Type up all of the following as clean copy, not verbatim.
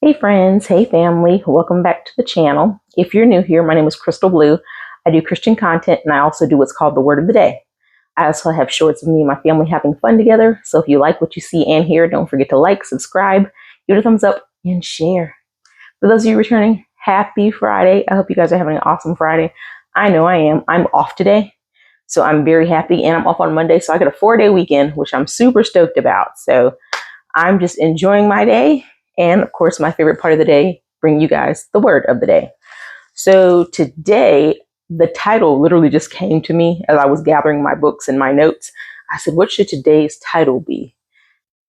Hey friends, hey family, welcome back to the channel. If you're new here, my name is Crystal Blue. I do Christian content and I also do what's called the Word of the Day. I also have shorts of me and my family having fun together. So if you like what you see and hear, don't forget to like, subscribe, give it a thumbs up, and share. For those of you returning, happy Friday. I hope you guys are having an awesome Friday. I know I am. I'm off today, so I'm very happy, and I'm off on Monday, so I get a 4-day weekend, which I'm super stoked about. So I'm just enjoying my day. And of course, my favorite part of the day, bring you guys the word of the day. So today, the title literally just came to me as I was gathering my books and my notes. I said, what should today's title be?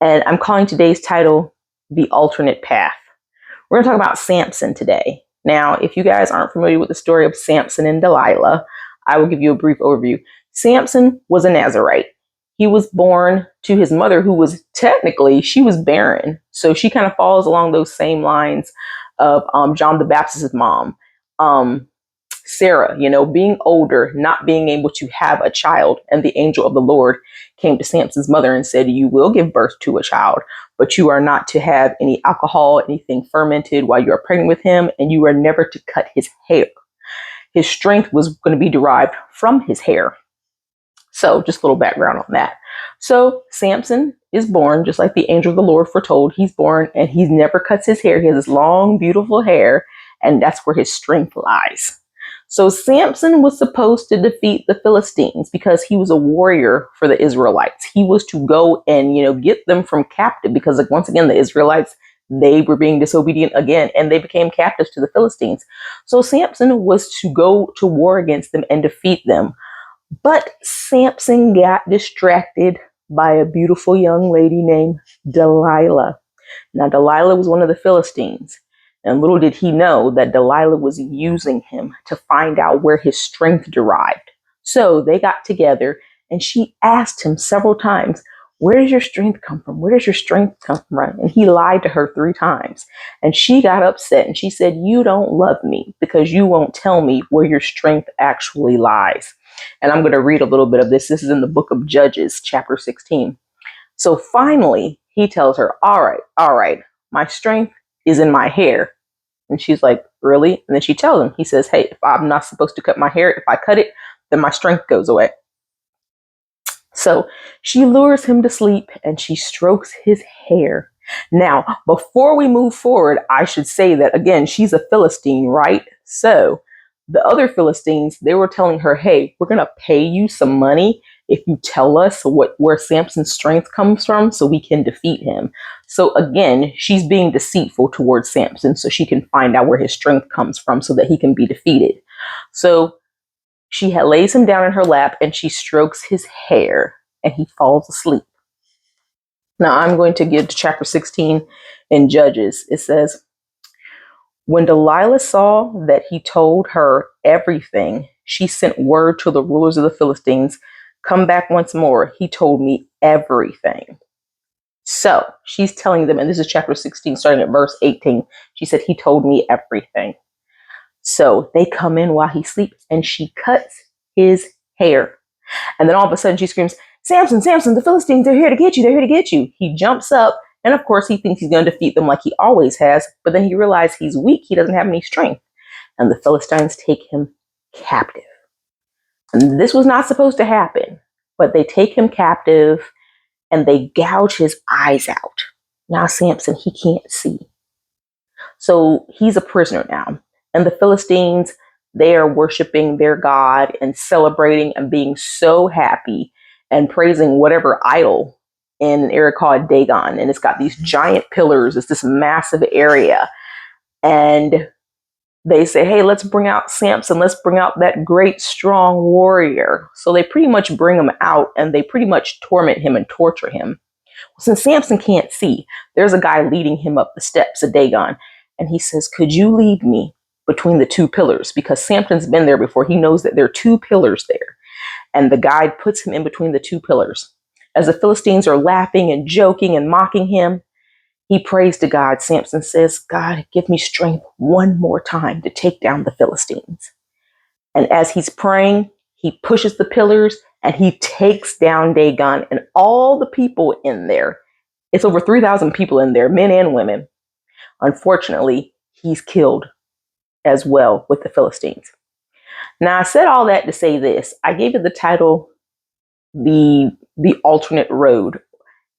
And I'm calling today's title The Alternate Path. We're going to talk about Samson today. Now, if you guys aren't familiar with the story of Samson and Delilah, I will give you a brief overview. Samson was a Nazarite. He was born to his mother, who was she was barren. So she kind of falls along those same lines of John the Baptist's mom. Sarah, being older, not being able to have a child. And the angel of the Lord came to Samson's mother and said, you will give birth to a child, but you are not to have any alcohol, anything fermented while you are pregnant with him, and you are never to cut his hair. His strength was going to be derived from his hair. So just a little background on that. So Samson is born, just like the angel of the Lord foretold. He's born and he never cuts his hair. He has this long, beautiful hair, and that's where his strength lies. So Samson was supposed to defeat the Philistines because he was a warrior for the Israelites. He was to go and, get them from captive because, once again, the Israelites, they were being disobedient again and they became captives to the Philistines. So Samson was to go to war against them and defeat them. But Samson got distracted by a beautiful young lady named Delilah. Now, Delilah was one of the Philistines. And little did he know that Delilah was using him to find out where his strength derived. So they got together and she asked him several times, where does your strength come from? Where does your strength come from? And he lied to her 3 times. And she got upset and she said, you don't love me because you won't tell me where your strength actually lies. And I'm going to read a little bit of this. This is in the book of Judges, chapter 16. So finally, he tells her, all right, my strength is in my hair. And she's like, really? And then she tells him, he says, hey, if I'm not supposed to cut my hair, if I cut it, then my strength goes away. So she lures him to sleep and she strokes his hair. Now, before we move forward, I should say that, again, she's a Philistine, right? So the other Philistines, they were telling her, hey, we're going to pay you some money if you tell us where Samson's strength comes from so we can defeat him. So again, she's being deceitful towards Samson so she can find out where his strength comes from so that he can be defeated. So she lays him down in her lap and she strokes his hair and he falls asleep. Now I'm going to get to chapter 16 in Judges. It says, when Delilah saw that he told her everything, she sent word to the rulers of the Philistines, come back once more. He told me everything. So she's telling them, and this is chapter 16, starting at verse 18. She said, he told me everything. So they come in while he sleeps and she cuts his hair. And then all of a sudden she screams, Samson, Samson, the Philistines, they're here to get you. They're here to get you. He jumps up. And of course, he thinks he's going to defeat them like he always has. But then he realizes he's weak. He doesn't have any strength. And the Philistines take him captive. And this was not supposed to happen. But they take him captive and they gouge his eyes out. Now Samson, he can't see. So he's a prisoner now. And the Philistines, they are worshiping their God and celebrating and being so happy and praising whatever idol in an area called Dagon. And it's got these giant pillars. It's this massive area. And they say, hey, let's bring out Samson. Let's bring out that great, strong warrior. So they pretty much bring him out and they pretty much torment him and torture him. Since Samson can't see, there's a guy leading him up the steps of Dagon. And he says, could you lead me between the 2 pillars? Because Samson's been there before. He knows that there are 2 pillars there. And the guide puts him in between the 2 pillars. As the Philistines are laughing and joking and mocking him, he prays to God. Samson says, God, give me strength one more time to take down the Philistines. And as he's praying, he pushes the pillars and he takes down Dagon and all the people in there. It's over 3,000 people in there, men and women. Unfortunately, he's killed as well with the Philistines. Now, I said all that to say this. I gave it the title, the alternate road.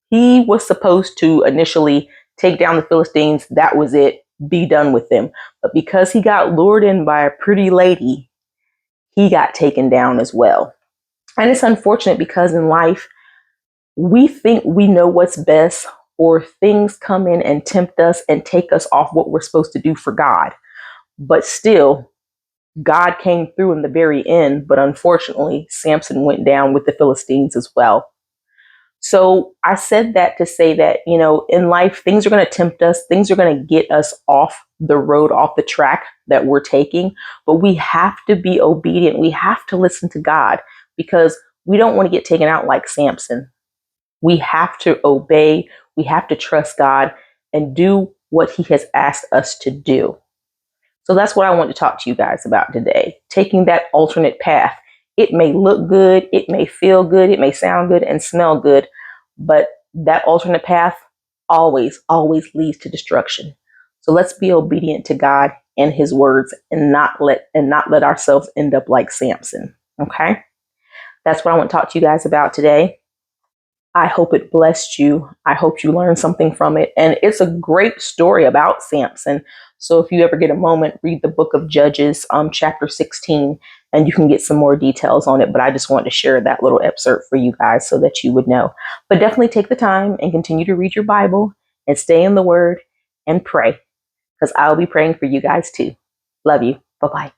He was supposed to initially take down the Philistines. That was it. Be done with them. But because he got lured in by a pretty lady, he got taken down as well. And it's unfortunate because in life, we think we know what's best, or things come in and tempt us and take us off what we're supposed to do for God. But still, God came through in the very end. But unfortunately, Samson went down with the Philistines as well. So I said that to say that, in life, things are going to tempt us. Things are going to get us off the road, off the track that we're taking. But we have to be obedient. We have to listen to God, because we don't want to get taken out like Samson. We have to obey. We have to trust God and do what he has asked us to do. So that's what I want to talk to you guys about today. Taking that alternate path. It may look good, it may feel good, it may sound good and smell good, but that alternate path always, always leads to destruction. So let's be obedient to God and his words, and not let ourselves end up like Samson. Okay? That's what I want to talk to you guys about today. I hope it blessed you. I hope you learned something from it. And it's a great story about Samson. So if you ever get a moment, read the book of Judges, chapter 16, and you can get some more details on it. But I just wanted to share that little excerpt for you guys so that you would know. But definitely take the time and continue to read your Bible and stay in the Word and pray, because I'll be praying for you guys too. Love you. Bye-bye.